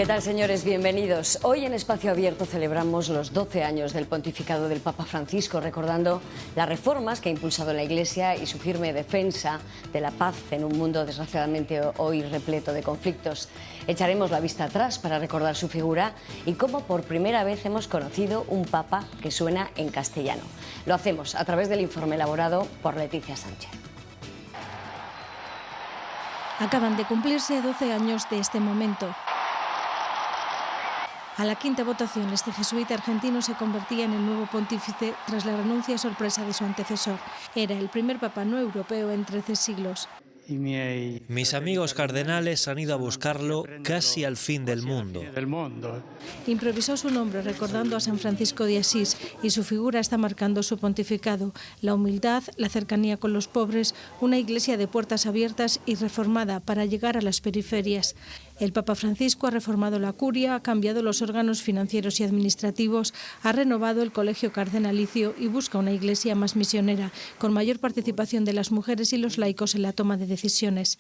¿Qué tal, señores? Bienvenidos. Hoy en Espacio Abierto celebramos los 12 años del pontificado del Papa Francisco, recordando las reformas que ha impulsado la Iglesia y su firme defensa de la paz en un mundo desgraciadamente hoy repleto de conflictos. Echaremos la vista atrás para recordar su figura y cómo por primera vez hemos conocido un Papa que suena en castellano. Lo hacemos a través del informe elaborado por Leticia Sánchez. Acaban de cumplirse 12 años de este momento. A la quinta votación, este jesuita argentino se convertía en el nuevo pontífice tras la renuncia sorpresa de su antecesor. Era el primer papa no europeo en 13 siglos. Mis amigos cardenales han ido a buscarlo casi al fin del mundo. Improvisó su nombre recordando a San Francisco de Asís y su figura está marcando su pontificado. La humildad, la cercanía con los pobres, una iglesia de puertas abiertas y reformada para llegar a las periferias. El Papa Francisco ha reformado la curia, ha cambiado los órganos financieros y administrativos, ha renovado el colegio cardenalicio y busca una iglesia más misionera, con mayor participación de las mujeres y los laicos en la toma de decisiones.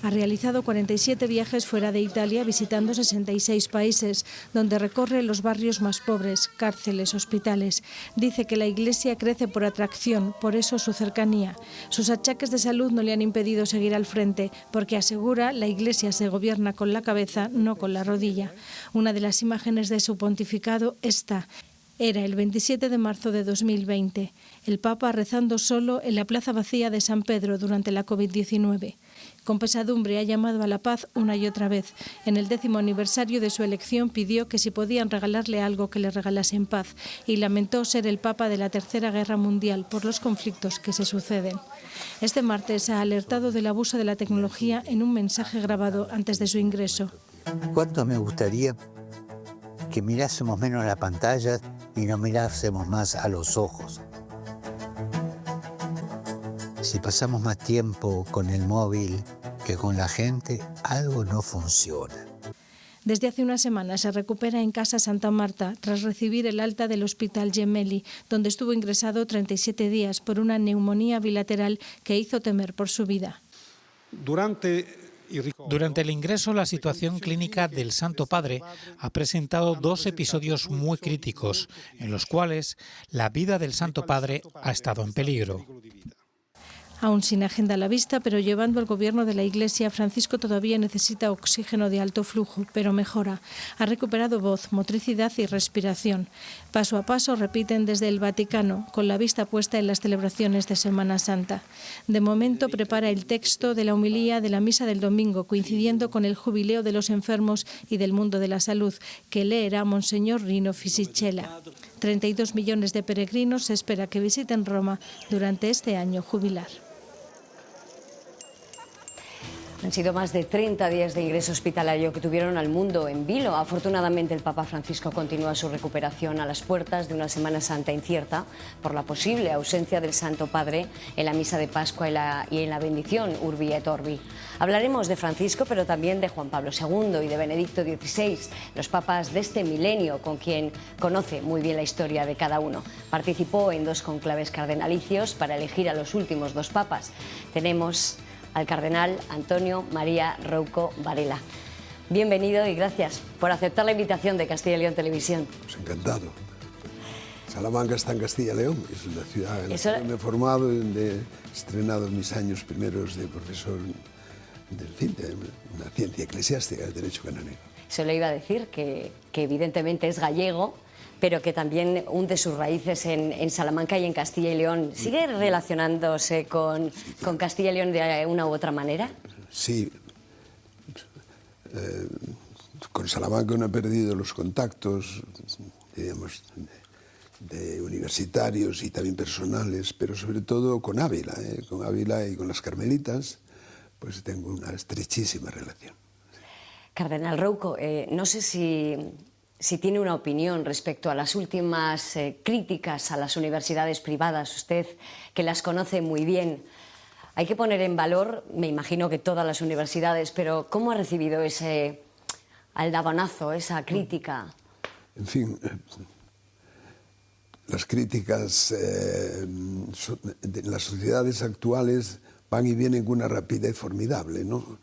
Ha realizado 47 viajes fuera de Italia, visitando 66 países, donde recorre los barrios más pobres, cárceles, hospitales. Dice que la Iglesia crece por atracción, por eso su cercanía. Sus achaques de salud no le han impedido seguir al frente, porque asegura la Iglesia se gobierna con la cabeza, no con la rodilla. Una de las imágenes de su pontificado está. Era el 27 de marzo de 2020. El Papa rezando solo en la plaza vacía de San Pedro durante la COVID-19. Con pesadumbre ha llamado a la paz una y otra vez. En el 10º aniversario de su elección pidió que si podían regalarle algo que le regalasen paz y lamentó ser el Papa de la Tercera Guerra Mundial por los conflictos que se suceden. Este martes ha alertado del abuso de la tecnología en un mensaje grabado antes de su ingreso. ¿Cuánto me gustaría que mirásemos menos la pantalla y nos mirásemos más a los ojos? Si pasamos más tiempo con el móvil que con la gente, algo no funciona. Desde hace una semana se recupera en Casa Santa Marta tras recibir el alta del Hospital Gemelli, donde estuvo ingresado 37 días por una neumonía bilateral que hizo temer por su vida. Durante el ingreso, la situación clínica del Santo Padre ha presentado 2 episodios muy críticos, en los cuales la vida del Santo Padre ha estado en peligro. Aún sin agenda a la vista, pero llevando al gobierno de la Iglesia, Francisco todavía necesita oxígeno de alto flujo, pero mejora. Ha recuperado voz, motricidad y respiración. Paso a paso repiten desde el Vaticano, con la vista puesta en las celebraciones de Semana Santa. De momento prepara el texto de la homilía de la misa del domingo, coincidiendo con el jubileo de los enfermos y del mundo de la salud, que leerá Monseñor Rino Fisichella. 32 millones de peregrinos se espera que visiten Roma durante este año jubilar. Han sido más de 30 días de ingreso hospitalario que tuvieron al mundo en vilo. Afortunadamente, el Papa Francisco continúa su recuperación a las puertas de una Semana Santa incierta por la posible ausencia del Santo Padre en la misa de Pascua y en la bendición Urbi et Orbi. Hablaremos de Francisco, pero también de Juan Pablo II y de Benedicto XVI, los papas de este milenio, con quien conoce muy bien la historia de cada uno. Participó en 2 conclaves cardenalicios para elegir a los últimos 2 papas. Tenemos al cardenal Antonio María Rouco Varela. Bienvenido y gracias por aceptar la invitación de Castilla y León Televisión. Pues encantado. Salamanca está en Castilla y León, es la ciudad en la que me he formado, donde he estrenado mis años primeros de profesor de una ciencia eclesiástica, del derecho canónico. Se le iba a decir que evidentemente es gallego, pero que también hunde sus raíces en Salamanca y en Castilla y León. ¿Sigue relacionándose con Castilla y León de una u otra manera? Sí. Con Salamanca no he perdido los contactos, digamos, de universitarios y también personales, pero sobre todo con Ávila y con las Carmelitas, pues tengo una estrechísima relación. Cardenal Rouco, no sé si tiene una opinión respecto a las últimas críticas a las universidades privadas, usted que las conoce muy bien. Hay que poner en valor, me imagino que todas las universidades, pero ¿cómo ha recibido ese aldabonazo, esa crítica? En fin, las críticas de las sociedades actuales van y vienen con una rapidez formidable, ¿no?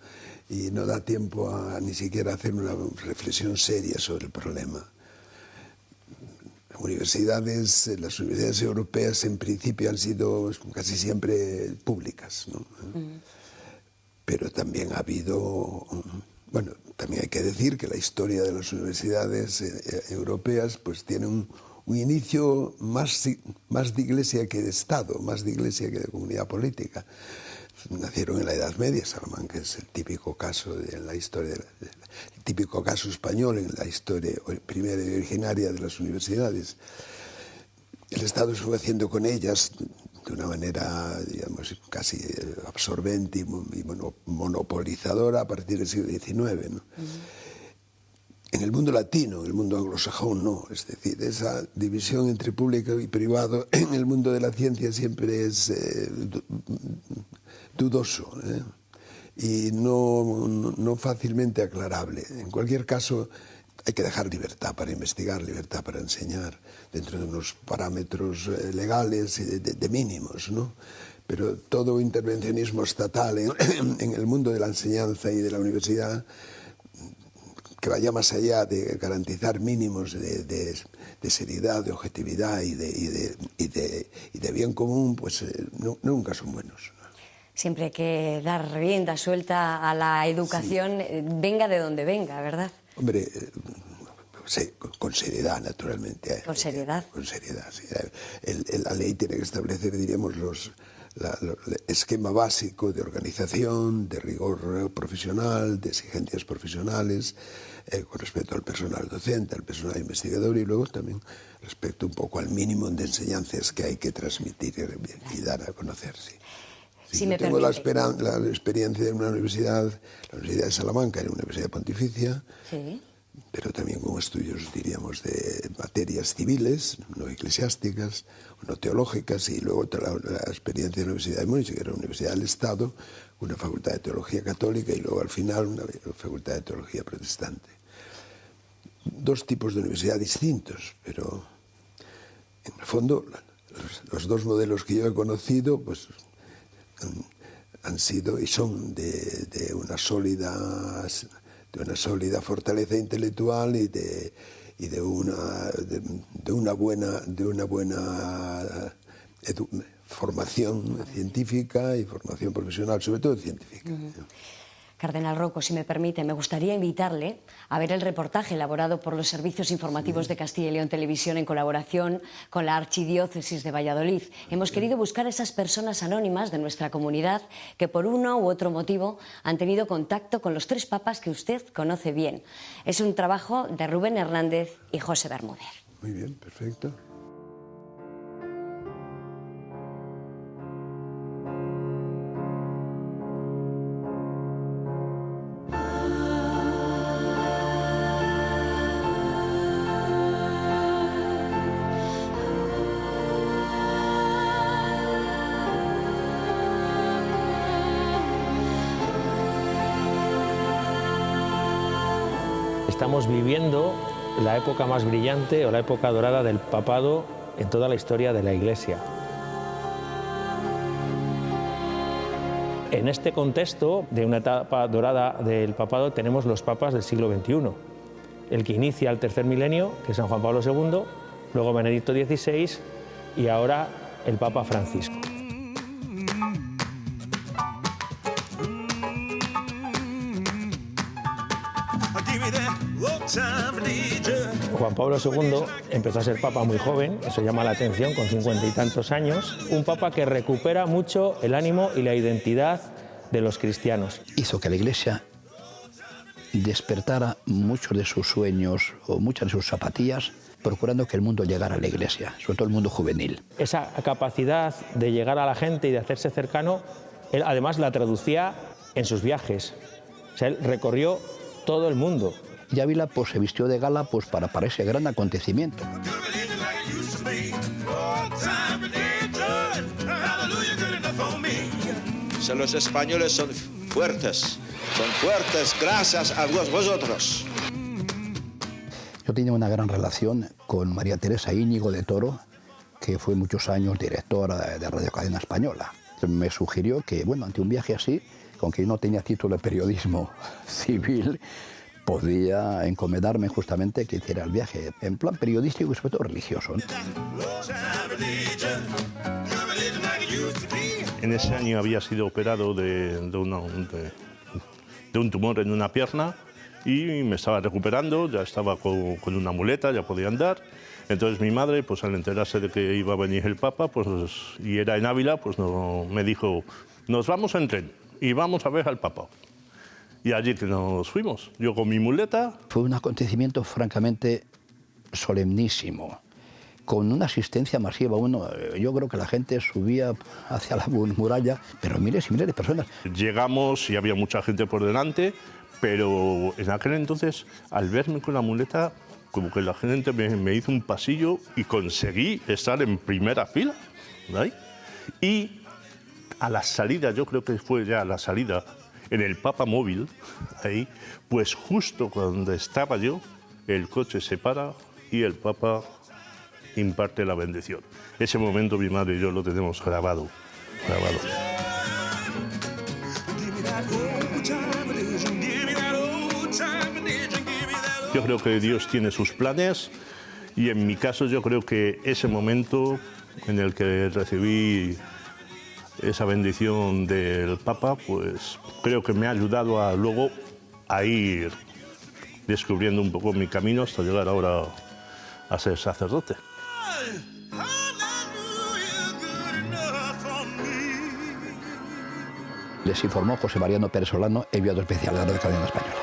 y no da tiempo a ni siquiera hacer una reflexión seria sobre el problema. Las universidades europeas en principio han sido casi siempre públicas, ¿no? Pero también ha habido, bueno, también hay que decir que la historia de las universidades europeas pues tiene un inicio más de iglesia que de Estado, más de iglesia que de comunidad política. Nacieron en la Edad Media. Salamanca es el típico caso en la historia, el típico caso español en la historia primera y originaria de las universidades. El Estado se fue haciendo con ellas de una manera, digamos, casi absorbente y monopolizadora a partir del siglo XIX, ¿no? En el mundo latino, en el mundo anglosajón, no. Es decir, esa división entre público y privado en el mundo de la ciencia siempre es dudoso, y no fácilmente aclarable. En cualquier caso, hay que dejar libertad para investigar, libertad para enseñar, dentro de unos parámetros legales y de mínimos, ¿no? Pero todo intervencionismo estatal en el mundo de la enseñanza y de la universidad, que vaya más allá de garantizar mínimos de seriedad, de objetividad y de bien común, pues nunca son buenos. Siempre hay que dar rienda suelta a la educación, sí, venga de donde venga, ¿verdad? Hombre, sí, con seriedad, naturalmente. ¿Con seriedad? Con seriedad, sí. La ley tiene que establecer, diríamos, el esquema básico de organización, de rigor profesional, de exigencias profesionales, con respecto al personal docente, al personal investigador, y luego también respecto un poco al mínimo de enseñanzas que hay que transmitir y dar a conocer. Sí. Si me tengo permite. la experiencia de una universidad, la Universidad de Salamanca, era una universidad pontificia, sí, pero también con estudios, diríamos, de materias civiles, no eclesiásticas, no teológicas, y luego la experiencia de la Universidad de Múnich, que era una universidad del Estado, una facultad de teología católica y luego al final una facultad de teología protestante. Dos tipos de universidad distintos, pero en el fondo los dos modelos que yo he conocido pues han sido y son de una sólida fortaleza intelectual y de una buena formación científica y formación profesional, sobre todo científica. Cardenal Rocco, si me permite, me gustaría invitarle a ver el reportaje elaborado por los servicios informativos de Castilla y León Televisión en colaboración con la Archidiócesis de Valladolid. Hemos querido buscar a esas personas anónimas de nuestra comunidad que por uno u otro motivo han tenido contacto con los tres papas que usted conoce bien. Es un trabajo de Rubén Hernández y José Bermúdez. Muy bien, perfecto. Estamos viviendo la época más brillante o la época dorada del papado en toda la historia de la Iglesia. En este contexto de una etapa dorada del papado tenemos los papas del siglo XXI. El que inicia el tercer milenio, que es San Juan Pablo II, luego Benedicto XVI y ahora el Papa Francisco. Juan Pablo II empezó a ser papa muy joven, eso llama la atención, con 50 y tantos años. Un papa que recupera mucho el ánimo y la identidad de los cristianos. Hizo que la Iglesia despertara muchos de sus sueños o muchas de sus zapatillas, procurando que el mundo llegara a la Iglesia, sobre todo el mundo juvenil. Esa capacidad de llegar a la gente y de hacerse cercano, él además la traducía en sus viajes. O sea, él recorrió todo el mundo. Y Ávila pues, se vistió de gala pues, para ese gran acontecimiento. Los españoles son fuertes gracias a vosotros. Yo tenía una gran relación con María Teresa Íñigo de Toro, que fue muchos años directora de Radio Cadena Española. Me sugirió que, bueno, ante un viaje así, aunque yo no tenía título de periodismo civil, podía encomendarme justamente que hiciera el viaje, en plan periodístico y sobre todo religioso, ¿no? En ese año había sido operado de un tumor en una pierna y me estaba recuperando, ya estaba con una muleta, ya podía andar. Entonces mi madre, pues al enterarse de que iba a venir el Papa, pues, y era en Ávila, pues me dijo, nos vamos en tren y vamos a ver al Papa. Y allí que nos fuimos, yo con mi muleta. Fue un acontecimiento francamente solemnísimo, con una asistencia masiva. Yo creo que la gente subía hacia la muralla, pero miles y miles de personas. Llegamos y había mucha gente por delante, pero en aquel entonces, al verme con la muleta, como que la gente me hizo un pasillo y conseguí estar en primera fila, ¿no? Y a la salida, yo creo que fue ya a la salida, en el Papa móvil, ahí, pues justo cuando estaba yo, el coche se para y el Papa imparte la bendición. Ese momento mi madre y yo lo tenemos grabado. Yo creo que Dios tiene sus planes y en mi caso yo creo que ese momento en el que recibí esa bendición del Papa, pues creo que me ha ayudado luego a ir descubriendo un poco mi camino hasta llegar ahora a ser sacerdote. Les informó José Mariano Pérez Solano, enviado especial de la Cadena Española.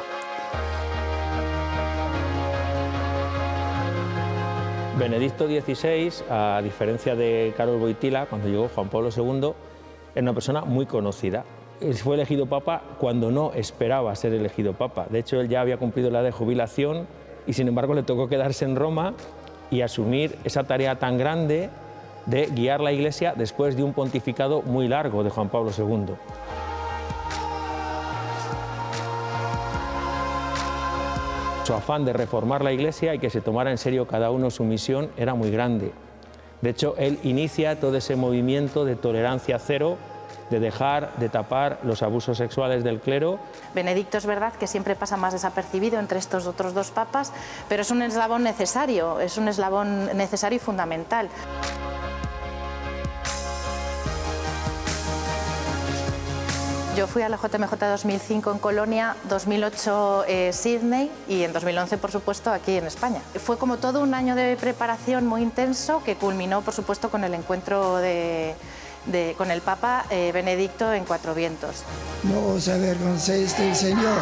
Benedicto XVI, a diferencia de Karol Wojtyła, cuando llegó Juan Pablo II, era una persona muy conocida. Él fue elegido papa cuando no esperaba ser elegido papa. De hecho, él ya había cumplido la edad de jubilación y, sin embargo, le tocó quedarse en Roma y asumir esa tarea tan grande de guiar la Iglesia después de un pontificado muy largo de Juan Pablo II. Su afán de reformar la Iglesia y que se tomara en serio cada uno su misión era muy grande. De hecho, él inicia todo ese movimiento de tolerancia cero, de dejar de tapar los abusos sexuales del clero. Benedicto es verdad que siempre pasa más desapercibido entre estos otros dos papas, pero es un eslabón necesario y fundamental. Yo fui a la JMJ 2005 en Colonia, 2008 Sydney y en 2011, por supuesto, aquí en España. Fue como todo un año de preparación muy intenso que culminó, por supuesto, con el encuentro con el Papa Benedicto en Cuatro Vientos. No os avergoncéis del Señor.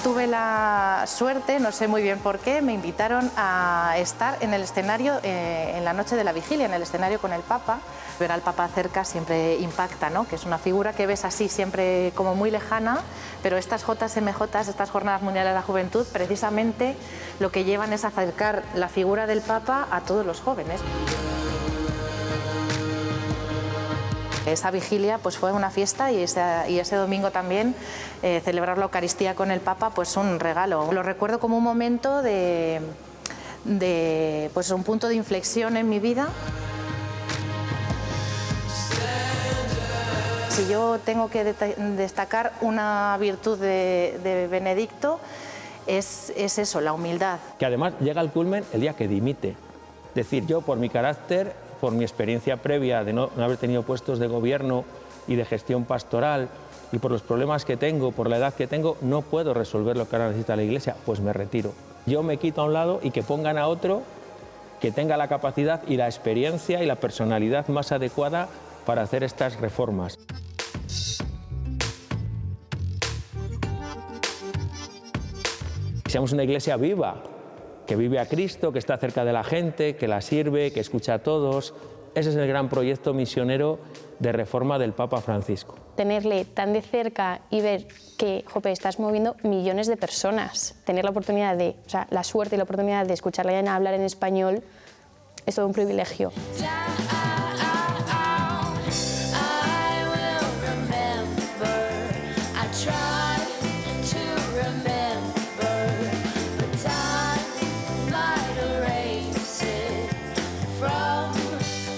Tuve la suerte, no sé muy bien por qué, me invitaron a estar en el escenario en la noche de la vigilia, en el escenario con el Papa. Ver al Papa cerca siempre impacta, ¿no? Que es una figura que ves así siempre como muy lejana, pero estas JMJ, estas Jornadas Mundiales de la Juventud, precisamente lo que llevan es acercar la figura del Papa a todos los jóvenes. Esa vigilia pues fue una fiesta y ese domingo también celebrar la Eucaristía con el Papa pues un regalo. Lo recuerdo como un momento pues un punto de inflexión en mi vida. Si yo tengo que destacar una virtud de Benedicto es eso, la humildad. Que además llega al culmen el día que dimite. Es decir, yo por mi carácter, por mi experiencia previa de no haber tenido puestos de gobierno y de gestión pastoral y por los problemas que tengo, por la edad que tengo, no puedo resolver lo que ahora necesita la Iglesia, pues me retiro. Yo me quito a un lado y que pongan a otro que tenga la capacidad y la experiencia y la personalidad más adecuada para hacer estas reformas. Seamos una Iglesia viva, que vive a Cristo, que está cerca de la gente, que la sirve, que escucha a todos. Ese es el gran proyecto misionero de reforma del Papa Francisco. Tenerle tan de cerca y ver que, estás moviendo millones de personas. Tener la oportunidad la suerte y la oportunidad de escucharla hablar en español es todo un privilegio.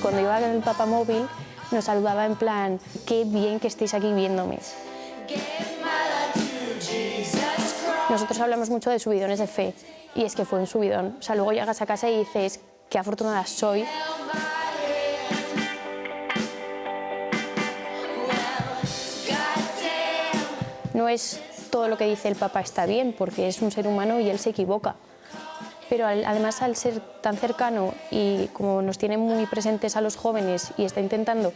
Cuando iba en el Papa móvil nos saludaba en plan, qué bien que estéis aquí viéndome. Nosotros hablamos mucho de subidones de fe, y es que fue un subidón. O sea, luego llegas a casa y dices, qué afortunada soy. No es todo lo que dice el Papa está bien, porque es un ser humano y él se equivoca. Pero además, al ser tan cercano y como nos tiene muy presentes a los jóvenes y está intentando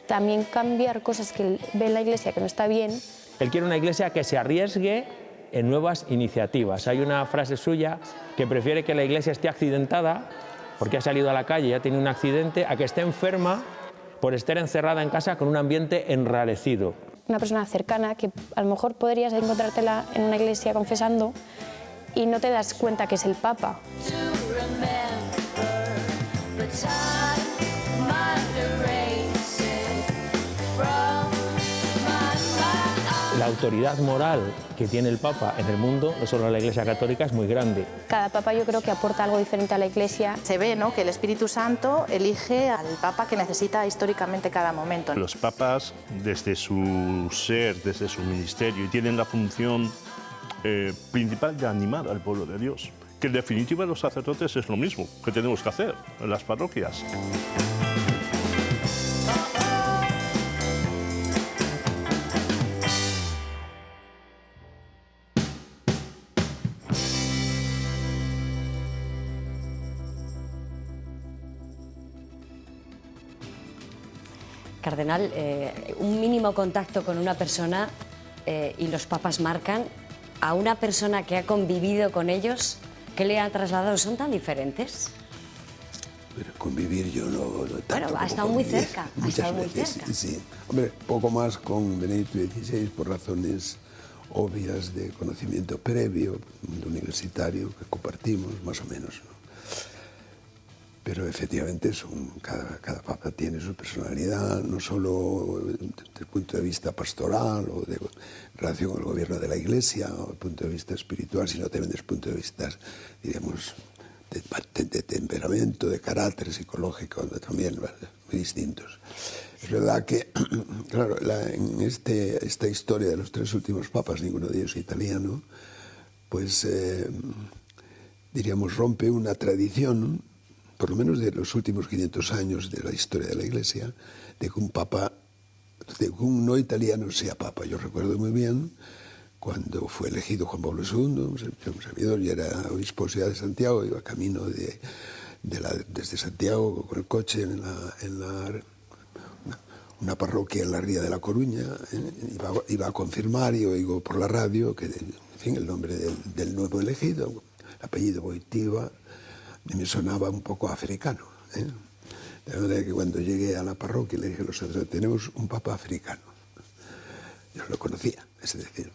también cambiar cosas que ve en la Iglesia que no está bien. Él quiere una Iglesia que se arriesgue en nuevas iniciativas. Hay una frase suya que prefiere que la Iglesia esté accidentada porque ha salido a la calle y ha tenido un accidente, a que esté enferma por estar encerrada en casa con un ambiente enrarecido. Una persona cercana que a lo mejor podrías encontrártela en una iglesia confesando y no te das cuenta que es el Papa. La autoridad moral que tiene el Papa en el mundo, no solo en la Iglesia Católica, es muy grande. Cada Papa yo creo que aporta algo diferente a la Iglesia. Se ve, ¿no?, que el Espíritu Santo elige al Papa que necesita históricamente cada momento. Los papas, desde su ser, desde su ministerio, tienen la función principal de animar al pueblo de Dios. Que en definitiva los sacerdotes es lo mismo que tenemos que hacer en las parroquias. Cardenal, un mínimo contacto con una persona y los papas marcan a una persona que ha convivido con ellos, ¿qué le ha trasladado? ¿Son tan diferentes? Pero convivir yo no tanto. Bueno, ha estado muy cerca. Muchas veces, sí. Hombre, poco más con Benedicto XVI por razones obvias de conocimiento previo, mundo universitario que compartimos, más o menos, ¿no? Pero efectivamente cada papa tiene su personalidad, no solo desde el punto de vista pastoral o de relación con el gobierno de la Iglesia o desde el punto de vista espiritual, sino también desde el punto de vista, diríamos, de temperamento, de carácter psicológico, también muy distintos. Es verdad que, claro, en esta historia de los tres últimos papas, ninguno de ellos italiano, pues diríamos rompe una tradición, por lo menos de los últimos 500 años de la historia de la Iglesia, de que un papa, de que un no italiano sea papa. Yo recuerdo muy bien cuando fue elegido Juan Pablo II, un servidor, y era obispo de Ciudad de Santiago, iba camino desde Santiago con el coche en una parroquia en la ría de La Coruña, iba a confirmar y oigo por la radio que, en fin, el nombre del nuevo elegido, el apellido Wojtyła, me sonaba un poco africano, ¿eh? De manera que cuando llegué a la parroquia le dije a los sacerdotes, tenemos un papa africano. Yo lo conocía, es decir.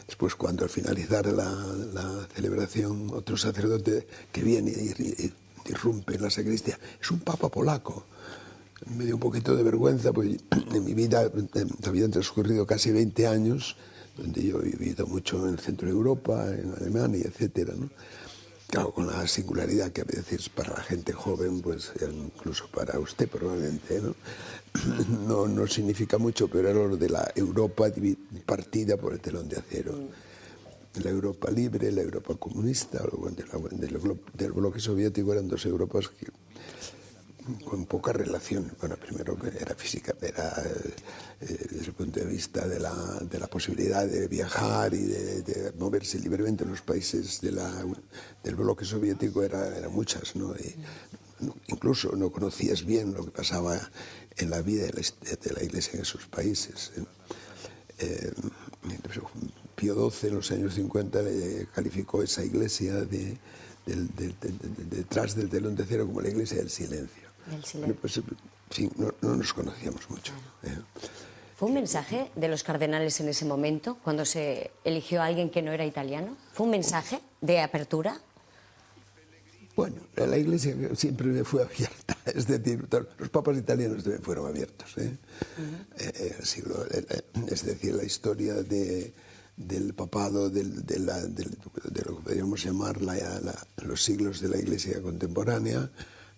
Después, cuando al finalizar la celebración, otro sacerdote que viene y irrumpe en la sacristía, es un papa polaco. Me dio un poquito de vergüenza, pues en mi vida habían transcurrido casi 20 años, donde yo he vivido mucho en el centro de Europa, en Alemania, etcétera, ¿no? Claro, con la singularidad que a veces para la gente joven, pues incluso para usted probablemente, ¿no? No significa mucho, pero era lo de la Europa partida por el telón de acero. La Europa libre, la Europa comunista, del bloque soviético eran dos Europas con poca relación. Bueno, primero era física, era desde el punto de vista de la posibilidad de viajar y de moverse libremente en los países del bloque soviético, eran muchas, ¿no? Y incluso no conocías bien lo que pasaba en la vida de la Iglesia en esos países. Pío XII en los años 50 le calificó esa Iglesia detrás del telón de acero como la Iglesia del silencio. Bueno, pues, sí, no nos conocíamos mucho. ¿Fue un mensaje de los cardenales en ese momento, cuando se eligió a alguien que no era italiano? ¿Fue un mensaje de apertura? Bueno, la Iglesia siempre fue abierta, es decir, los papas italianos también fueron abiertos. Es decir, la historia del papado, de lo que podríamos llamar los siglos de la Iglesia contemporánea, han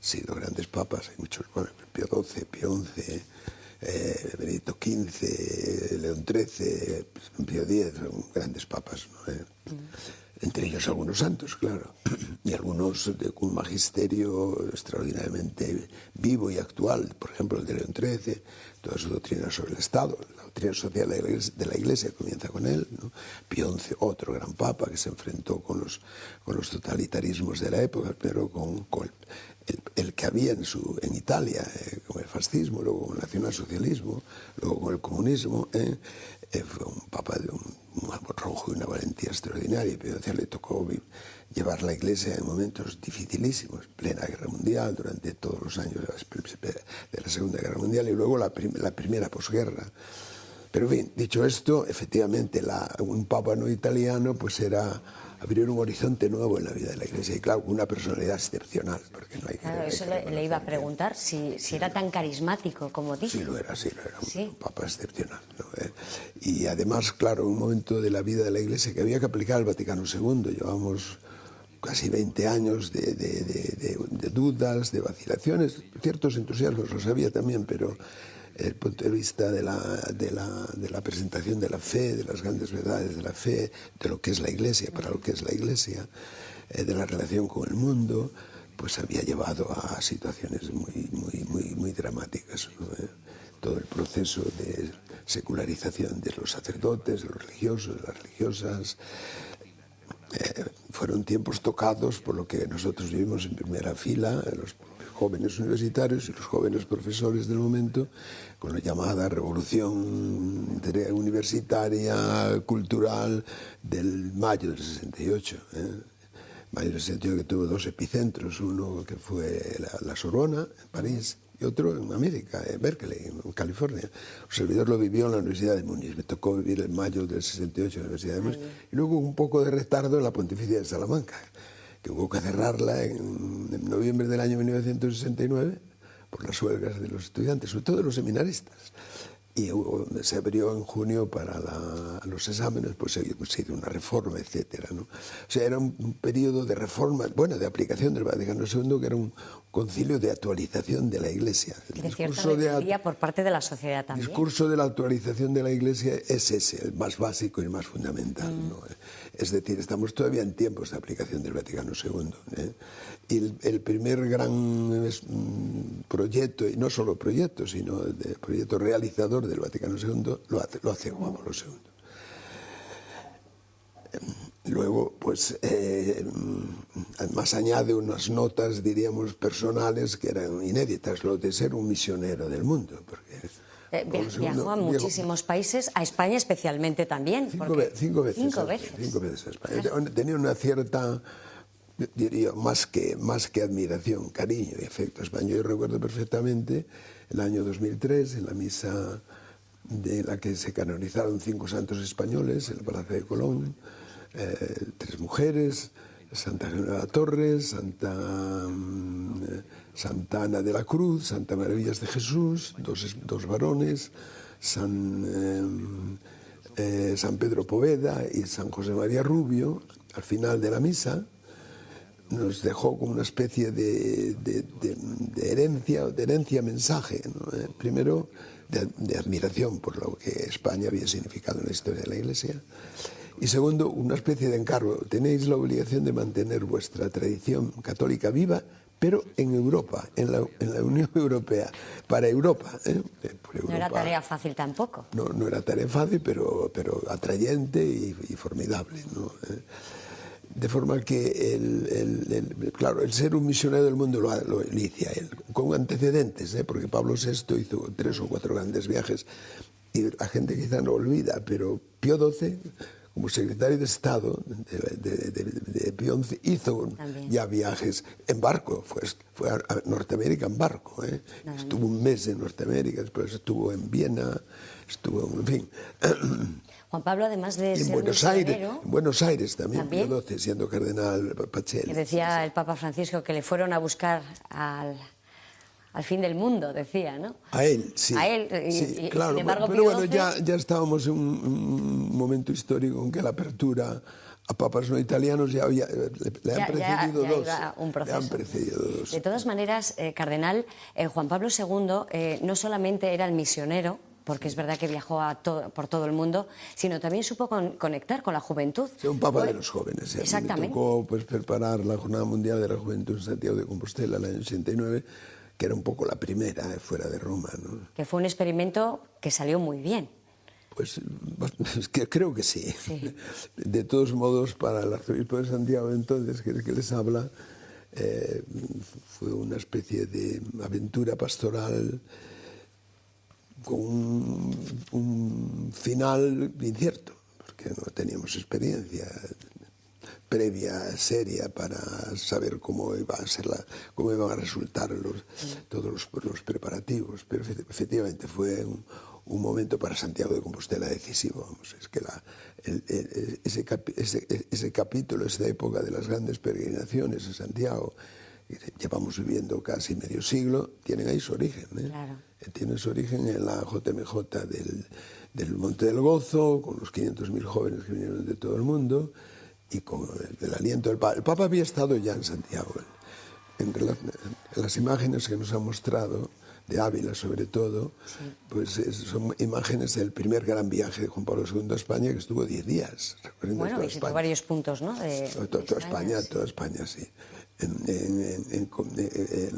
sido grandes papas, hay muchos, bueno, Pío XII, Pío XI, Benedicto XV, León XIII, Pío X, son grandes papas, ¿no? Entre ellos algunos santos, claro, y algunos con un magisterio extraordinariamente vivo y actual, por ejemplo el de León XIII, toda su doctrina sobre el Estado, la doctrina social de la Iglesia comienza con él, ¿no? Pío XI, otro gran papa que se enfrentó con los totalitarismos de la época, pero con el que había en Italia, con el fascismo, luego con el nacionalsocialismo, luego con el comunismo, fue un papa de un arrojo y una valentía extraordinaria. Pero le tocó llevar la Iglesia en momentos dificilísimos, plena Guerra Mundial, durante todos los años de la Segunda Guerra Mundial y luego la primera posguerra. Pero en fin, dicho esto, efectivamente un papa no italiano pues era abrir un horizonte nuevo en la vida de la Iglesia y claro, una personalidad excepcional. Porque no hay claro, eso le iba a preguntar, si era tan carismático como dice. Sí, lo era un papa excepcional, ¿no? Y además, claro, un momento de la vida de la Iglesia que había que aplicar al Vaticano II. Llevamos casi 20 años de dudas, de vacilaciones, ciertos entusiasmos, los había también, pero desde el punto de vista de la presentación de la fe, de las grandes verdades de la fe, de lo que es la Iglesia, para lo que es la Iglesia, de la relación con el mundo, pues había llevado a situaciones muy dramáticas, ¿no? Todo el proceso de secularización de los sacerdotes, de los religiosos, de las religiosas, fueron tiempos tocados por lo que nosotros vivimos en primera fila, los jóvenes universitarios y los jóvenes profesores del momento, con la llamada revolución universitaria, cultural del mayo del 68. Mayo del 68 que tuvo dos epicentros, uno que fue la Sorbona, en París, y otro en América, en Berkeley, en California. Un servidor lo vivió en la Universidad de Múnich, me tocó vivir el mayo del 68 en la Universidad de Múnich, y luego un poco de retardo en la Pontificia de Salamanca, que hubo que cerrarla en noviembre del año 1969 por las huelgas de los estudiantes, sobre todo de los seminaristas. Y se abrió en junio para los exámenes, pues se hizo una reforma, etcétera, ¿no? O sea, era un periodo de reforma, bueno, de aplicación del Vaticano II, que era un concilio de actualización de la Iglesia. De cierta rebeldía por parte de la sociedad también. El discurso de la actualización de la Iglesia es ese, el más básico y el más fundamental, ¿no? Es decir, estamos todavía en tiempos de aplicación del Vaticano II, ¿eh? Y el primer gran proyecto, y no solo proyecto, sino el proyecto realizador del Vaticano II, lo hace Juan Pablo II. Luego, pues, además añade unas notas, diríamos, personales que eran inéditas, lo de ser un misionero del mundo, porque viajó a muchísimos países, a España especialmente también. Cinco veces a España. Tenía una cierta, diría, más que admiración, cariño y afecto a España. Yo recuerdo perfectamente el año 2003, en la misa de la que se canonizaron 5 santos españoles en el Palacio de Colón, 3 mujeres, Santa Generala Torres, Santa Ana de la Cruz, Santa Maravillas de Jesús, dos varones, San Pedro Poveda y San José María Rubio. Al final de la misa nos dejó como una especie de herencia mensaje, ¿no? Primero de admiración por lo que España había significado en la historia de la Iglesia, y segundo, una especie de encargo. Tenéis la obligación de mantener vuestra tradición católica viva, pero en Europa, en la Unión Europea, para Europa, por Europa. No era tarea fácil tampoco. No era tarea fácil, pero atrayente y formidable, ¿no? De forma que, claro, el ser un misionero del mundo lo inicia él, con antecedentes, porque Pablo VI hizo 3 o 4 grandes viajes, y la gente quizá no olvida, pero Pío XII, como secretario de Estado de Pío XI, hizo ya viajes en barco, fue a Norteamérica en barco, estuvo un mes en Norteamérica, después estuvo en Viena, en fin. Juan Pablo, además de ser en Buenos Aires también, Pío XII, siendo cardenal Pacelli. Que decía el Papa Francisco que le fueron a buscar al fin del mundo, decía, ¿no? A él, sí. A él, sí, claro, sin embargo, pero Pío bueno, XII... ya estábamos en un momento histórico en que la apertura a papas no italianos le han precedido dos. Un proceso. Le han precedido dos. De todas maneras, cardenal, Juan Pablo II no solamente era el misionero, porque es verdad que viajó por todo el mundo, sino también supo conectar con la juventud. Sí, un papa de los jóvenes. Exactamente. Me tocó preparar la Jornada Mundial de la Juventud en Santiago de Compostela en el año 89, que era un poco la primera fuera de Roma, ¿no? Que fue un experimento que salió muy bien. Pues creo que sí. De todos modos, para el arzobispo de Santiago entonces, que es el que les habla, fue una especie de aventura pastoral con un final incierto, porque no teníamos experiencia previa, seria, para saber cómo iban a resultar todos los preparativos. Pero efectivamente fue un momento para Santiago de Compostela decisivo. Vamos, es que ese capítulo, esa época de las grandes peregrinaciones en Santiago, que llevamos viviendo casi medio siglo, tienen ahí su origen. Claro. Tienen su origen en la JMJ del Monte del Gozo, con los 500.000 jóvenes que vinieron de todo el mundo, y con el aliento del Papa. El Papa había estado ya en Santiago. En las imágenes que nos ha mostrado, de Ávila sobre todo, pues son imágenes del primer gran viaje de Juan Pablo II a España, que estuvo 10 días recorriendo toda visitó España. varios puntos, ¿no? Toda España, sí. En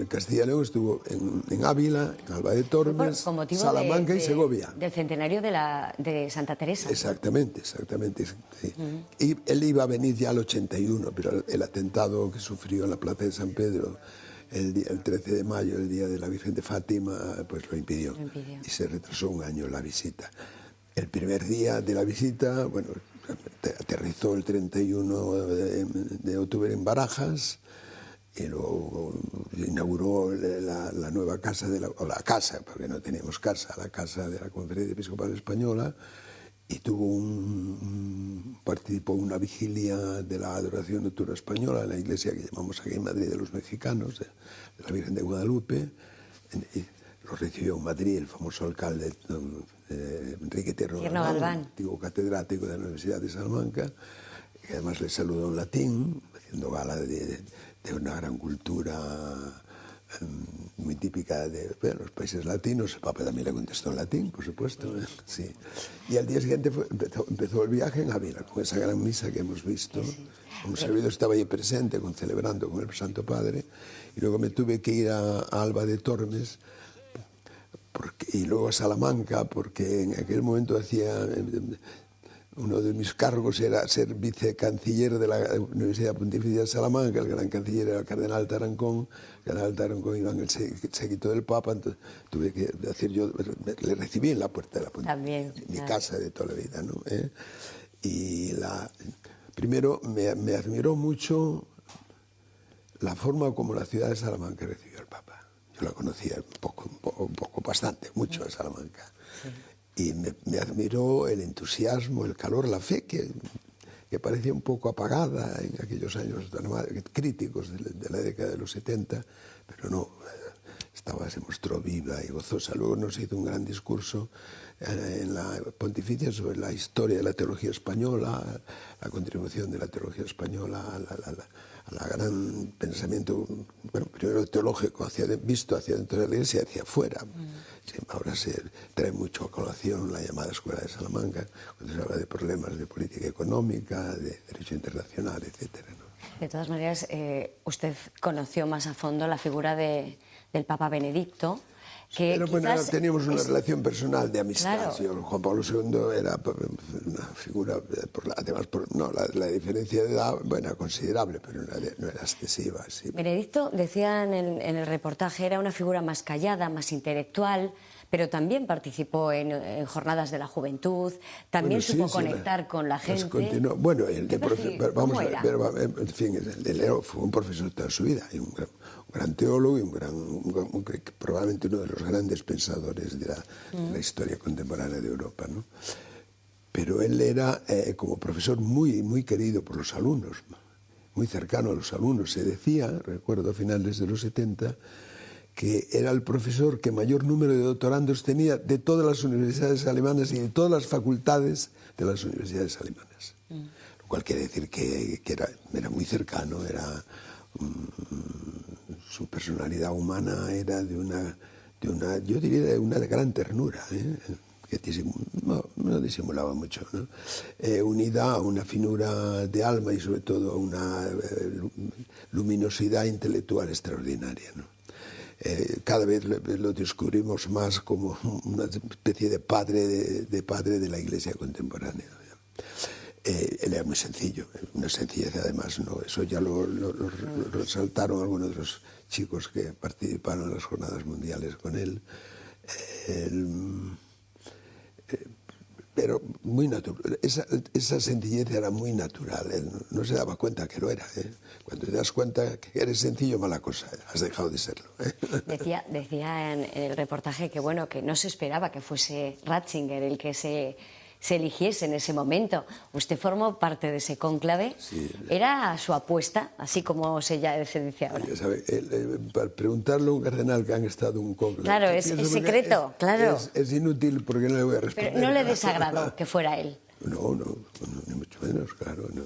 Castilla y León estuvo en Ávila, en Alba de Tormes, Salamanca y Segovia. Del centenario de Santa Teresa. Exactamente. Sí. Y él iba a venir ya al 81, pero el atentado que sufrió en la Plaza de San Pedro el 13 de mayo, el día de la Virgen de Fátima, pues lo impidió. Y se retrasó un año la visita. El primer día de la visita, bueno, aterrizó el 31 de octubre en Barajas, y luego inauguró la nueva casa, la casa, porque no teníamos casa, la casa de la Conferencia Episcopal Española, y participó en una vigilia de la adoración nocturna española en la iglesia que llamamos aquí en Madrid de los mexicanos, de la Virgen de Guadalupe. Y lo recibió en Madrid el famoso alcalde Enrique Tierno Galván, antiguo catedrático de la Universidad de Salamanca, que además le saludó en latín, haciendo gala de una gran cultura muy típica de los países latinos. El Papa también le contestó en latín, por supuesto. Sí. Y al día siguiente empezó el viaje en Ávila, con esa gran misa que hemos visto. Un servidor estaba allí presente, celebrando con el Santo Padre. Y luego me tuve que ir a Alba de Tormes, y luego a Salamanca, porque en aquel momento uno de mis cargos era ser vicecanciller de la Universidad Pontificia de Salamanca. El gran canciller era el cardenal Tarancón. El cardenal Tarancón iba en el séquito del Papa, entonces tuve que decir yo, le recibí en la puerta de la Pontificia, mi casa de toda la vida, ¿no? Y primero me admiró mucho la forma como la ciudad de Salamanca recibió al Papa. Yo la conocía mucho a Salamanca. Sí. Y me admiró el entusiasmo, el calor, la fe que parecía un poco apagada en aquellos años críticos de la década de los 70, pero no, se mostró viva y gozosa. Luego nos hizo un gran discurso en la Pontificia sobre la historia de la teología española, la contribución de la teología española a la gran pensamiento, bueno, primero teológico, visto hacia dentro de la Iglesia y hacia afuera. Sí, ahora se trae mucho a colación la llamada Escuela de Salamanca, cuando se habla de problemas de política económica, de derecho internacional, etc. ¿no? De todas maneras, usted conoció más a fondo la figura del Papa Benedicto, que pero bueno, teníamos una relación personal de amistad. Claro. Juan Pablo II era una figura, además, la diferencia de edad, bueno, considerable, pero no era excesiva. Sí. Benedicto, decía en el reportaje, era una figura más callada, más intelectual, pero también participó en jornadas de la juventud, también supo conectar con la gente. Bueno, vamos a ver, en fin, él fue un profesor toda su vida, y un gran teólogo y probablemente uno de los grandes pensadores de la historia contemporánea de Europa, ¿no? Pero él era, como profesor, muy querido por los alumnos, muy cercano a los alumnos. Se decía, recuerdo a finales de los 70, que era el profesor que mayor número de doctorandos tenía de todas las universidades alemanas y de todas las facultades de las universidades alemanas. Lo cual quiere decir que era muy cercano, su personalidad humana era yo diría de una gran ternura, que no disimulaba mucho, ¿no? Unida a una finura de alma y sobre todo a una luminosidad intelectual extraordinaria, ¿no? Cada vez lo descubrimos más como una especie de padre de la Iglesia contemporánea. Él era muy sencillo, una sencillez además, ¿no? Eso ya lo resaltaron algunos de los chicos que participaron en las jornadas mundiales con él. Pero muy natural, esa sencillez era muy natural, él no se daba cuenta que lo era. Cuando te das cuenta que eres sencillo, mala cosa, has dejado de serlo. Decía en el reportaje que, bueno, que no se esperaba que fuese Ratzinger el que se eligiese en ese momento. Usted formó parte de ese cónclave. Sí. ¿Era su apuesta, así como se dice ahora? Ya sabe, para preguntarle a un cardenal que han estado en un cónclave... Claro, es secreto, claro. Es inútil porque no le voy a responder. Pero no le desagradó que fuera él. No, ni mucho menos, claro, no.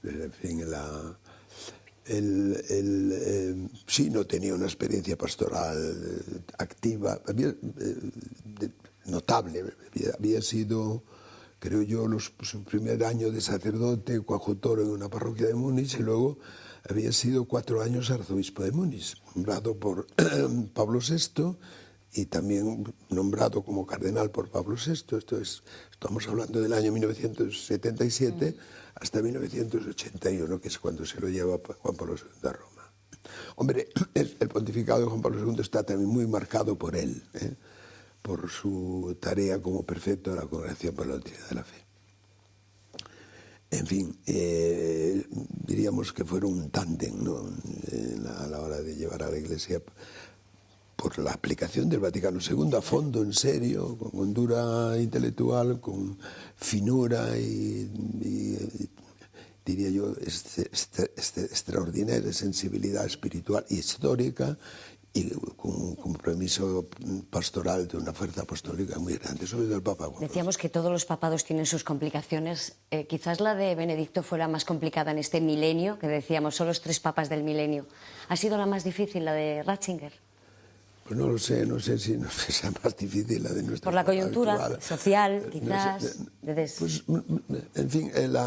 En fin, sí, no tenía una experiencia pastoral activa, notable. Había sido, creo yo, su primer año de sacerdote, coadjutor en una parroquia de Múnich, y luego había sido 4 años arzobispo de Múnich, nombrado por Pablo VI y también nombrado como cardenal por Pablo VI. Estamos hablando del año 1977 hasta 1981, que es cuando se lo lleva Juan Pablo II a Roma. Hombre, el pontificado de Juan Pablo II está también muy marcado por él, por su tarea como prefecto de la Congregación para la Doctrina de la Fe. En fin, diríamos que fueron un tándem, ¿no? A la hora de llevar a la Iglesia por la aplicación del Vaticano II a fondo, en serio, con hondura intelectual, con finura y diría yo, extraordinaria sensibilidad espiritual y histórica, y con un compromiso pastoral de una fuerza apostólica muy grande, sobre todo el Papa. Decíamos que todos los papados tienen sus complicaciones. Quizás la de Benedicto fue la más complicada en este milenio, que decíamos, son los 3 papas del milenio. ¿Ha sido la más difícil, la de Ratzinger? Pues no lo sé, no sé si sea más difícil la de nuestra. Por la coyuntura actual. Social, quizás. Pues, en fin, el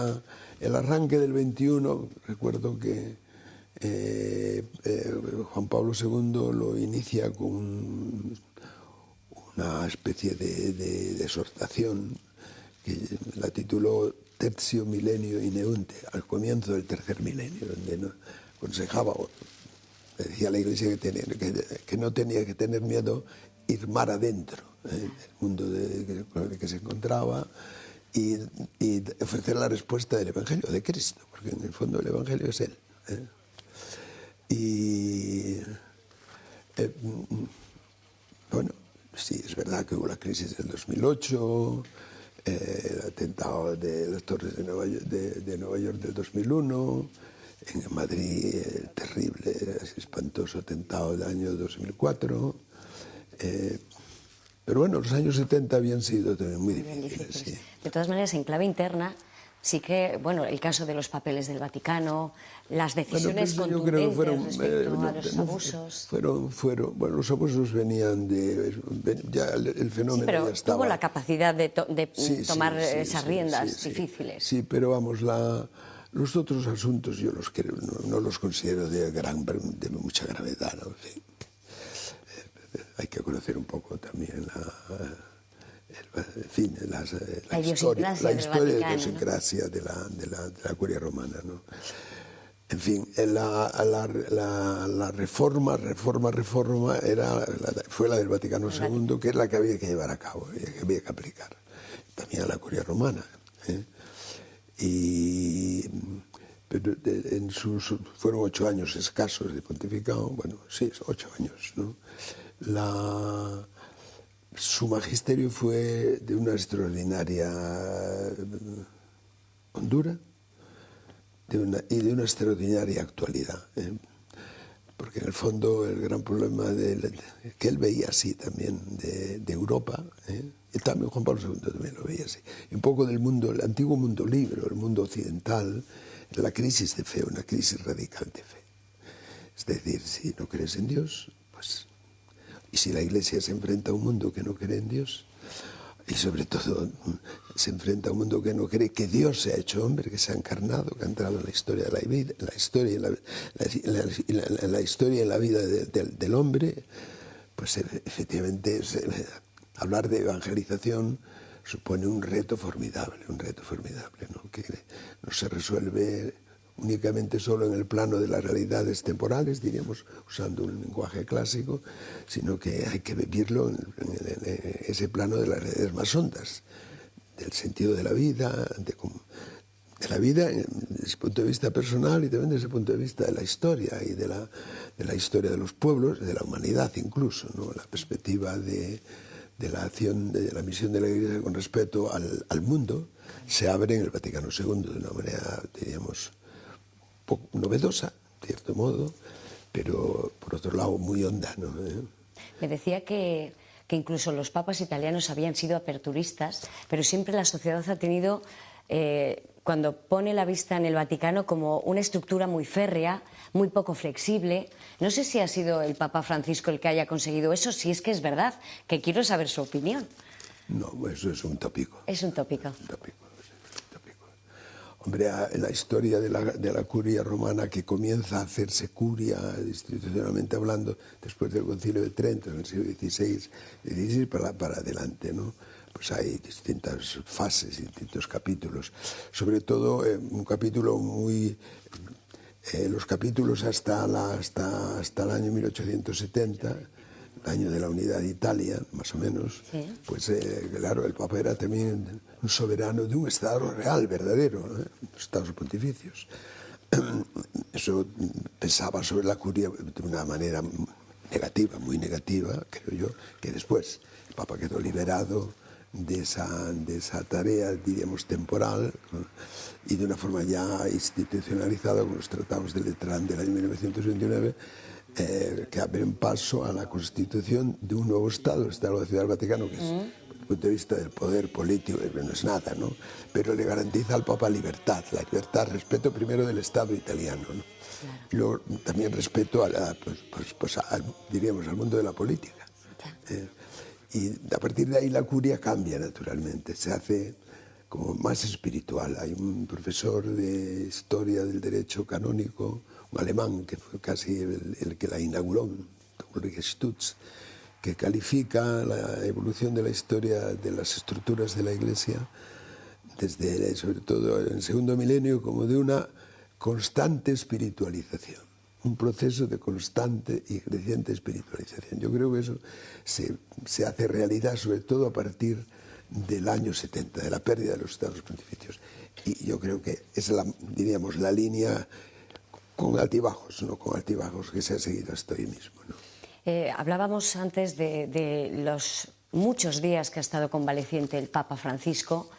arranque del 21, recuerdo que Juan Pablo II lo inicia con una especie de exhortación que la tituló Tertio Milenio Ineunte, al comienzo del tercer milenio, donde no aconsejaba, decía a la Iglesia que no tenía que tener miedo ir mar adentro del mundo con el que se encontraba y ofrecer la respuesta del Evangelio de Cristo, porque en el fondo el Evangelio es Él. Bueno, sí, es verdad que hubo la crisis del 2008, el atentado de las Torres de Nueva York del 2001, en Madrid el terrible, espantoso atentado del año 2004. Pero bueno, los años 70 habían sido también muy difíciles. Sí. De todas maneras, en clave interna, sí que, bueno, el caso de los papeles del Vaticano, las decisiones contundentes respecto a los abusos. Bueno, los abusos venían ya el fenómeno pero ya estaba. Tuvo la capacidad de tomar esas riendas difíciles. Sí, pero vamos, los otros asuntos yo no los considero de mucha gravedad, ¿no? Sí. Hay que conocer un poco también la historia de la idiosincrasia de la curia romana, ¿no? En fin, la reforma fue la del Vaticano II, que es la que había que llevar a cabo, que había que aplicar también a la curia romana. Pero fueron 8 años escasos de pontificado, bueno, sí, 8 años, ¿no? Su magisterio fue de una extraordinaria hondura y de una extraordinaria actualidad, porque en el fondo el gran problema que él veía así también de Europa, Y también Juan Pablo II también lo veía así. Un poco del mundo, el antiguo mundo libre, el mundo occidental, la crisis de fe, una crisis radical de fe. Es decir, si no crees en Dios, pues... Y si la Iglesia se enfrenta a un mundo que no cree en Dios, y sobre todo se enfrenta a un mundo que no cree que Dios se ha hecho hombre, que se ha encarnado, que ha entrado en la historia de la vida, en la historia y en la vida del hombre, pues efectivamente hablar de evangelización supone un reto formidable, ¿no? Que no se resuelve únicamente solo en el plano de las realidades temporales, diríamos, usando un lenguaje clásico, sino que hay que vivirlo en ese plano de las realidades más hondas, del sentido de la vida, de la vida desde el punto de vista personal y también desde el punto de vista de la historia y de la historia de los pueblos, de la humanidad incluso, ¿no? La perspectiva de la acción, de la misión de la Iglesia con respecto al mundo se abre en el Vaticano II de una manera, diríamos, poco novedosa, de cierto modo, pero por otro lado muy honda, ¿no? Me decía que incluso los papas italianos habían sido aperturistas, pero siempre la sociedad ha tenido, cuando pone la vista en el Vaticano, como una estructura muy férrea, muy poco flexible. No sé si ha sido el Papa Francisco el que haya conseguido eso, si es que es verdad, que quiero saber su opinión. No, eso es un tópico. Es un tópico. Hombre, en la historia de la curia romana, que comienza a hacerse curia institucionalmente hablando después del Concilio de Trento en el siglo XVI para adelante, ¿no? Pues hay distintas fases, distintos capítulos. Sobre todo un capítulo muy... los capítulos hasta el año 1870, el año de la unidad de Italia, más o menos, sí. Pues claro, el Papa era también un soberano de un Estado real, verdadero, los Estados pontificios. Eso pesaba sobre la curia de una manera negativa, muy negativa, creo yo, que después el Papa quedó liberado de esa tarea, diríamos, temporal, ¿no? Y de una forma ya institucionalizada con los tratados de Letrán del año 1929, que abren paso a la constitución de un nuevo Estado, el Estado de la Ciudad del Vaticano, que es, desde el punto de vista del poder político, no es nada, ¿no? Pero le garantiza al Papa libertad, respeto primero del Estado italiano, ¿no? Claro. Y luego también respeto diríamos, al mundo de la política. Y a partir de ahí la curia cambia naturalmente, se hace como más espiritual. Hay un profesor de historia del derecho canónico, un alemán, que fue casi el que la inauguró, Ulrich Stutz, que califica la evolución de la historia de las estructuras de la Iglesia, desde, sobre todo en el segundo milenio, como de una constante espiritualización. Un proceso de constante y creciente espiritualización. Yo creo que eso se hace realidad sobre todo a partir del año 70, de la pérdida de los Estados Pontificios. Y yo creo que es diríamos, la línea con altibajos, ¿no? Con altibajos que se ha seguido hasta hoy mismo, ¿no? Hablábamos antes de los muchos días que ha estado convaleciente el Papa Francisco.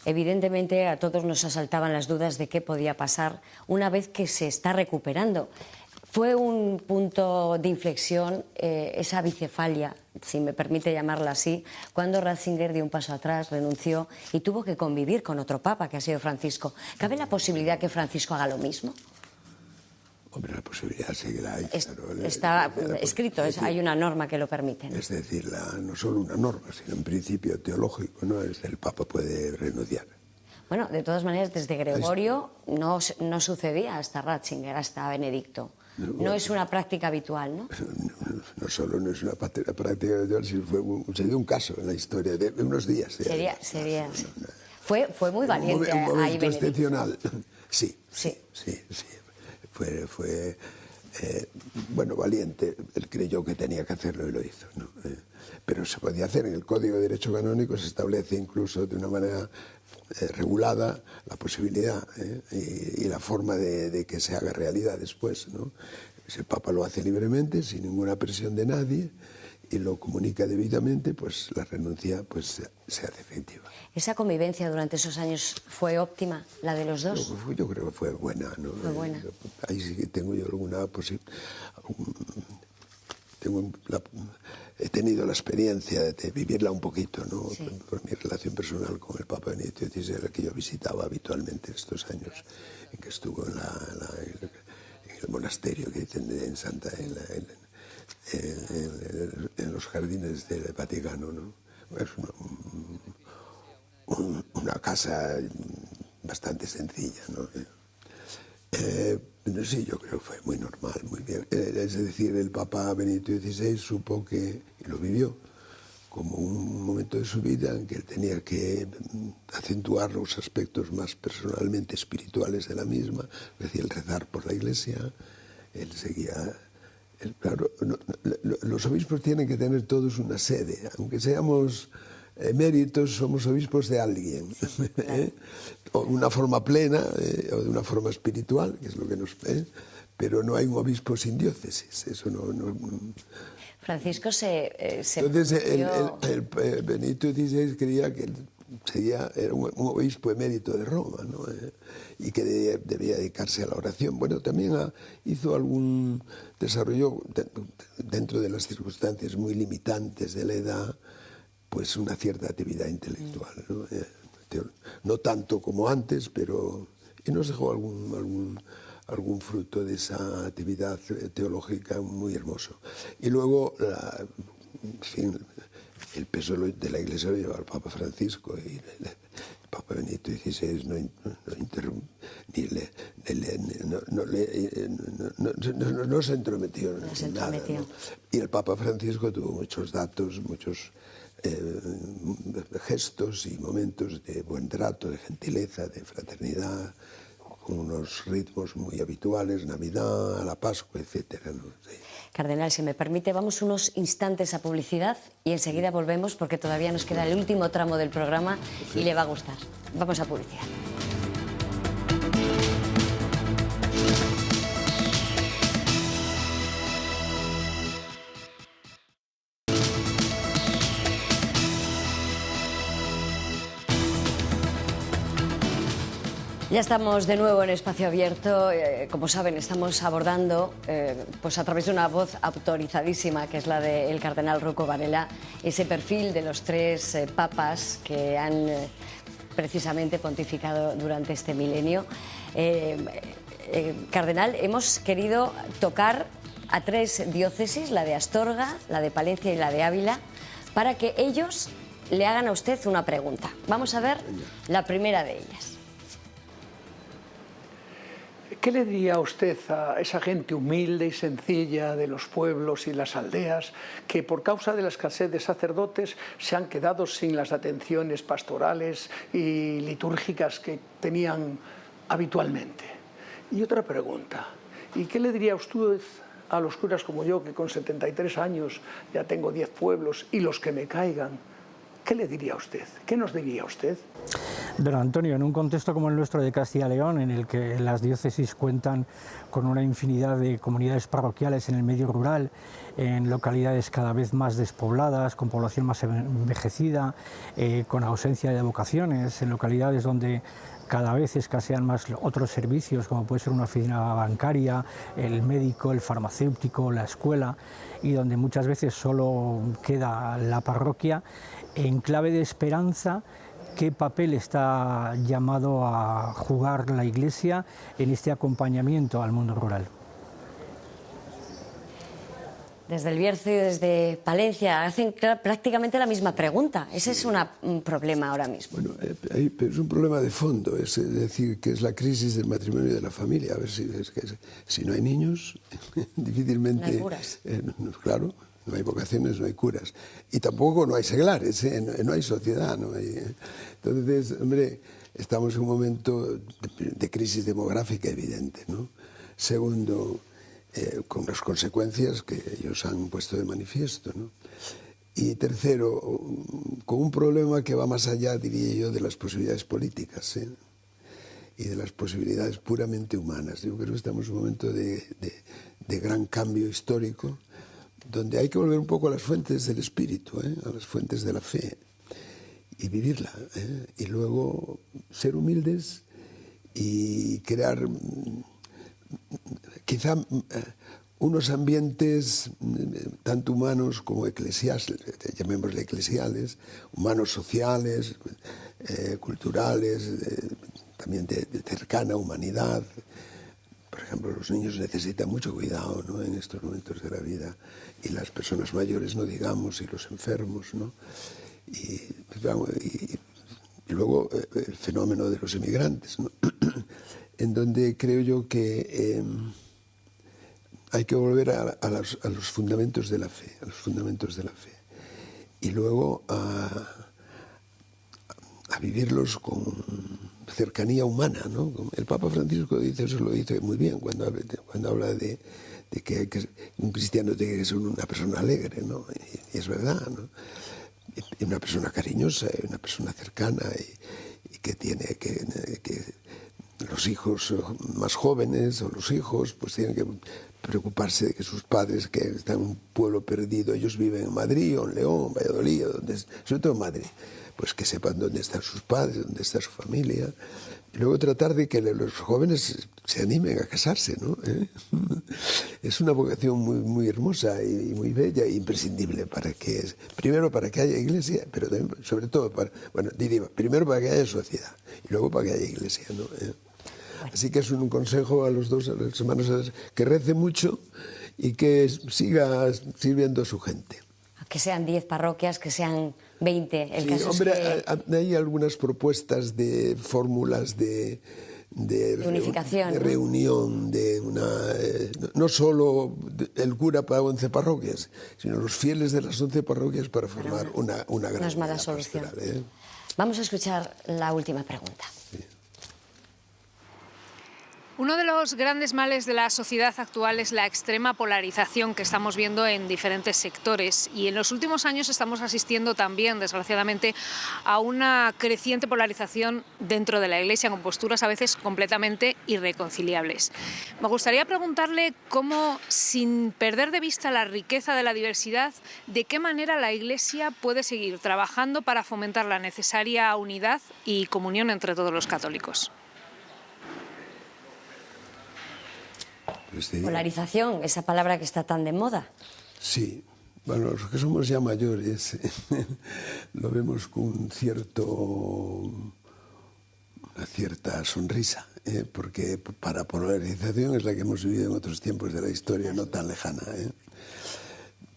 Evidentemente a todos nos asaltaban las dudas de qué podía pasar una vez que se está recuperando. Fue un punto de inflexión, esa bicefalia, si me permite llamarla así, cuando Ratzinger dio un paso atrás, renunció y tuvo que convivir con otro papa, que ha sido Francisco. ¿Cabe la posibilidad que Francisco haga lo mismo? Hombre, la posibilidad sí que la hay. Está escrito, hay una norma que lo permite, ¿no? Es decir, no solo una norma, sino un principio teológico, ¿no? El Papa puede renunciar. Bueno, de todas maneras, desde Gregorio no sucedía hasta Ratzinger, hasta Benedicto. No es una práctica habitual, ¿no? No solo no es una práctica habitual, sino se dio un caso en la historia de unos días. Fue muy valiente un momento ahí Benedicto. excepcional. Sí. Fue bueno, valiente. Él creyó que tenía que hacerlo y lo hizo, ¿no? Pero se podía hacer. En el Código de Derecho Canónico se establece incluso de una manera regulada la posibilidad y la forma de que se haga realidad después, ¿no? Si el Papa lo hace libremente, sin ninguna presión de nadie, y lo comunica debidamente, pues la renuncia pues se hace efectiva. ¿Esa convivencia durante esos años fue óptima, la de los dos? Yo creo que fue buena, ¿no? Fue buena. Ahí sí que tengo yo he tenido la experiencia de vivirla un poquito, ¿no? Sí. Por mi relación personal con el Papa Benedicto XVI, al que yo visitaba habitualmente estos años en que estuvo en el monasterio que dicen en los jardines del Vaticano, ¿no? Es una casa bastante sencilla, ¿no? Sí, yo creo que fue muy normal, muy bien. Es decir, el Papa Benedicto XVI supo que, y lo vivió, como un momento de su vida en que él tenía que acentuar los aspectos más personalmente espirituales de la misma, es decir, el rezar por la Iglesia. Él seguía... Claro, los obispos tienen que tener todos una sede, aunque seamos eméritos, somos obispos de alguien, o de una forma plena o de una forma espiritual, que es lo que nos... pero no hay un obispo sin diócesis, eso no... Francisco Entonces, el Benedicto XVI creía que era un obispo emérito de Roma, ¿no? Y que debía dedicarse a la oración. Bueno, también desarrolló, dentro de las circunstancias muy limitantes de la edad, pues una cierta actividad intelectual, ¿no? No tanto como antes, pero... Y nos dejó algún fruto de esa actividad teológica muy hermoso. Y luego, en fin, el peso de la Iglesia lo lleva el Papa Francisco, y el Papa Benedicto XVI no se entrometió en nada, ¿no? Y el Papa Francisco tuvo muchos datos, muchos gestos y momentos de buen trato, de gentileza, de fraternidad, con unos ritmos muy habituales, Navidad, la Pascua, etcétera, ¿no? Sí. Cardenal, si me permite, vamos unos instantes a publicidad y enseguida volvemos porque todavía nos queda el último tramo del programa y le va a gustar. Vamos a publicidad. Ya estamos de nuevo en Espacio Abierto. Como saben, estamos abordando, pues a través de una voz autorizadísima, que es la del cardenal Rocco Varela, ese perfil de los tres papas que han precisamente pontificado durante este milenio. Cardenal, hemos querido tocar a tres diócesis, la de Astorga, la de Palencia y la de Ávila, para que ellos le hagan a usted una pregunta. Vamos a ver la primera de ellas. ¿Qué le diría usted a esa gente humilde y sencilla de los pueblos y las aldeas que por causa de la escasez de sacerdotes se han quedado sin las atenciones pastorales y litúrgicas que tenían habitualmente? Y otra pregunta, ¿y qué le diría usted a los curas como yo, que con 73 años ya tengo 10 pueblos y los que me caigan? ¿Qué le diría usted? ¿Qué nos diría usted? Don Antonio, en un contexto como el nuestro de Castilla y León, en el que las diócesis cuentan con una infinidad de comunidades parroquiales en el medio rural, en localidades cada vez más despobladas, con población más envejecida, con ausencia de vocaciones, en localidades donde cada vez escasean más otros servicios, como puede ser una oficina bancaria, el médico, el farmacéutico, la escuela, y donde muchas veces solo queda la parroquia, en clave de esperanza, ¿qué papel está llamado a jugar la Iglesia en este acompañamiento al mundo rural? Desde el Bierzo y desde Palencia hacen prácticamente la misma pregunta. Ese es un problema ahora mismo. Bueno, pero es un problema de fondo, es decir, que es la crisis del matrimonio y de la familia. A ver si no hay niños, difícilmente... No hay curas. Claro, no hay vocaciones, no hay curas. Y tampoco no hay seglares, no hay sociedad. No hay, Entonces, hombre, estamos en un momento de crisis demográfica evidente, ¿no? Segundo, con las consecuencias que ellos han puesto de manifiesto, ¿no? Y tercero, con un problema que va más allá, diría yo, de las posibilidades políticas, y de las posibilidades puramente humanas. Yo creo que estamos en un momento de gran cambio histórico, donde hay que volver un poco a las fuentes del espíritu, a las fuentes de la fe, y vivirla, y luego ser humildes y crear... quizá unos ambientes tanto humanos como eclesiales, llamémosle eclesiales, humanos sociales, culturales, también de cercana humanidad. Por ejemplo, los niños necesitan mucho cuidado, ¿no?, en estos momentos de la vida, y las personas mayores, no digamos, y los enfermos, ¿no? Y luego el fenómeno de los emigrantes, ¿no? En donde creo yo que hay que volver a los fundamentos de la fe, y luego a vivirlos con cercanía humana, ¿no? El Papa Francisco dice, eso lo dice muy bien cuando habla de que un cristiano tiene que ser una persona alegre, ¿no? Y es verdad, ¿no? Y una persona cariñosa, una persona cercana, y que tiene que los hijos más jóvenes o los hijos pues tienen que preocuparse de que sus padres, que están en un pueblo perdido, ellos viven en Madrid o en León, Valladolid, sobre todo en Madrid, pues que sepan dónde están sus padres, dónde está su familia. Y luego tratar de que los jóvenes se animen a casarse, ¿no? Es una vocación muy, muy hermosa y muy bella e imprescindible primero para que haya iglesia, pero también, sobre todo, primero para que haya sociedad y luego para que haya iglesia, ¿no? Así que es un consejo a los hermanos, que rece mucho y que siga sirviendo a su gente. Que sean 10 parroquias, que sean 20. El caso hombre, es que... hay algunas propuestas de fórmulas de unificación, de reunión, no solo el cura para 11 parroquias, sino los fieles de las 11 parroquias para formar una gran no es mala solución. pastoral, ¿eh? Vamos a escuchar la última pregunta. Uno de los grandes males de la sociedad actual es la extrema polarización que estamos viendo en diferentes sectores, y en los últimos años estamos asistiendo también, desgraciadamente, a una creciente polarización dentro de la Iglesia, con posturas a veces completamente irreconciliables. Me gustaría preguntarle cómo, sin perder de vista la riqueza de la diversidad, de qué manera la Iglesia puede seguir trabajando para fomentar la necesaria unidad y comunión entre todos los católicos. Polarización, esa palabra que está tan de moda. Sí, bueno, los que somos ya mayores lo vemos con una cierta sonrisa, porque para polarización es la que hemos vivido en otros tiempos de la historia, no tan lejana.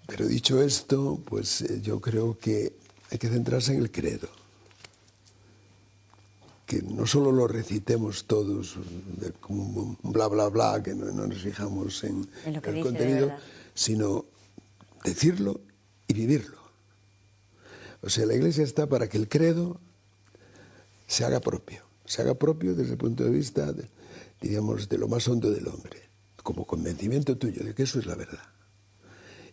Pero dicho esto, pues yo creo que hay que centrarse en el credo. Que no solo lo recitemos todos como un bla, bla, bla, que no nos fijamos en lo que el dice, contenido, sino decirlo y vivirlo. O sea, la Iglesia está para que el credo se haga propio desde el punto de vista, digamos, de lo más hondo del hombre, como convencimiento tuyo de que eso es la verdad.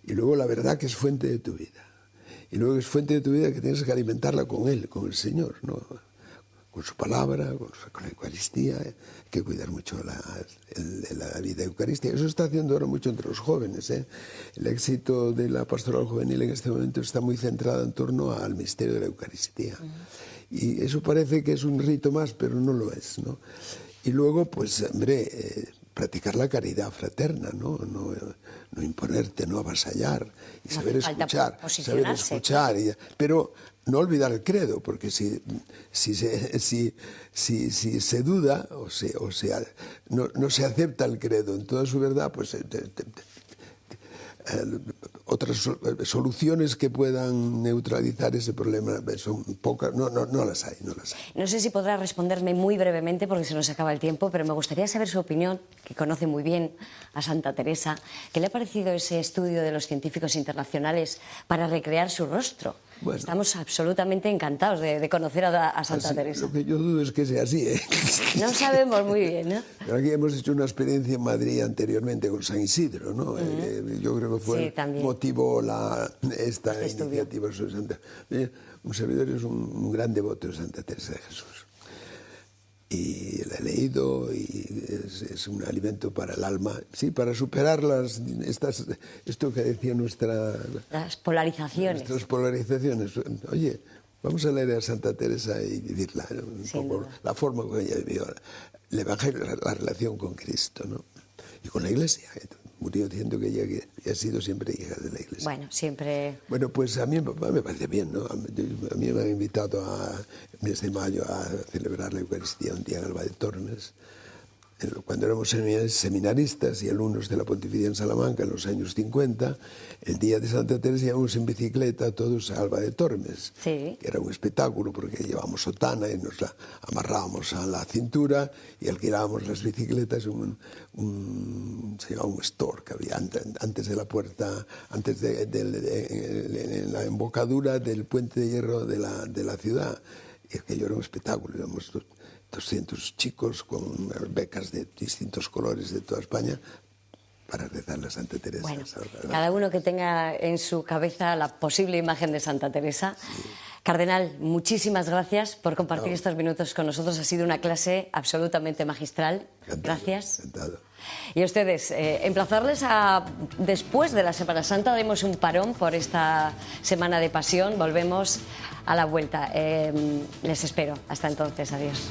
Y luego la verdad que es fuente de tu vida. Y luego es fuente de tu vida que tienes que alimentarla con Él, con el Señor, ¿no? Con su palabra, con la Eucaristía. Hay que cuidar mucho la vida eucarística. Eso está haciendo ahora mucho entre los jóvenes, ¿eh? El éxito de la pastoral juvenil en este momento está muy centrado en torno al misterio de la Eucaristía. Y eso parece que es un rito más, pero no lo es, ¿no? Y luego, pues, hombre, practicar la caridad fraterna, ¿no? No imponerte, no avasallar, y saber escuchar, pero no olvidar el credo, porque si se duda no se acepta el credo en toda su verdad, pues otras soluciones que puedan neutralizar ese problema son pocas, no las hay. No sé si podrá responderme muy brevemente porque se nos acaba el tiempo, pero me gustaría saber su opinión, que conoce muy bien a Santa Teresa. ¿Qué le ha parecido ese estudio de los científicos internacionales para recrear su rostro? Bueno, estamos absolutamente encantados de conocer a Santa Teresa. Lo que yo dudo es que sea así, ¿eh? No sabemos muy bien, ¿no? Pero aquí hemos hecho una experiencia en Madrid anteriormente con San Isidro, ¿no? Yo creo que fue motivó esta iniciativa sobre Santa. Un servidor es un gran devoto de Santa Teresa de Jesús. Y la he leído y es un alimento para el alma, sí, para superar esto que decía las polarizaciones. Nuestras polarizaciones. Oye, vamos a leer a Santa Teresa y vivirla, ¿no? Un poco la forma como ella vivió el Evangelio, la relación con Cristo, ¿no? Y con la Iglesia. murió diciendo que ella ha sido siempre hija de la Iglesia. Bueno, siempre... Bueno, pues a mí me parece bien, ¿no? A mí me han invitado el mes de mayo a celebrar la Eucaristía un día en Alba de Tormes, cuando éramos seminaristas y alumnos de la Pontificia en Salamanca en los años 50, el día de Santa Teresa íbamos en bicicleta todos a Alba de Tormes, sí, que era un espectáculo porque llevábamos sotana y nos la amarrábamos a la cintura y alquilábamos las bicicletas se llamaba un store que había antes de la puerta, antes en la embocadura del puente de hierro de la ciudad, y aquello era un espectáculo, íbamos 200 chicos con becas de distintos colores de toda España para rezar a Santa Teresa. Bueno, cada uno que tenga en su cabeza la posible imagen de Santa Teresa. Sí. Cardenal, muchísimas gracias por compartir estos minutos con nosotros. Ha sido una clase absolutamente magistral. Encantado, gracias. Encantado. Y a ustedes, emplazarles a, después de la Semana Santa, demos un parón por esta Semana de Pasión. Volvemos a la vuelta. Les espero. Hasta entonces. Adiós.